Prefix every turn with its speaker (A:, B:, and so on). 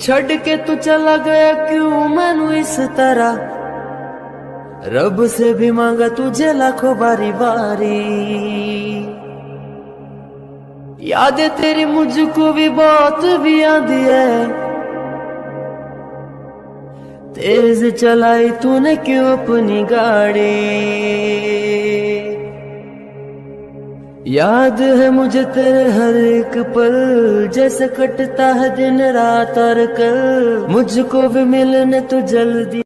A: छड़ के तू चला गया क्यों मैनू इस तरह, रब से भी मांगा तुझे लाखों बारी बारी। यादें तेरी मुझको भी बहुत भी आंदी है, तेज चलाई तूने क्यों अपनी गाड़ी। याद है मुझे तेरे हर एक पल, जैसे कटता है दिन रात और कल, मुझको भी मिलने तो जल्दी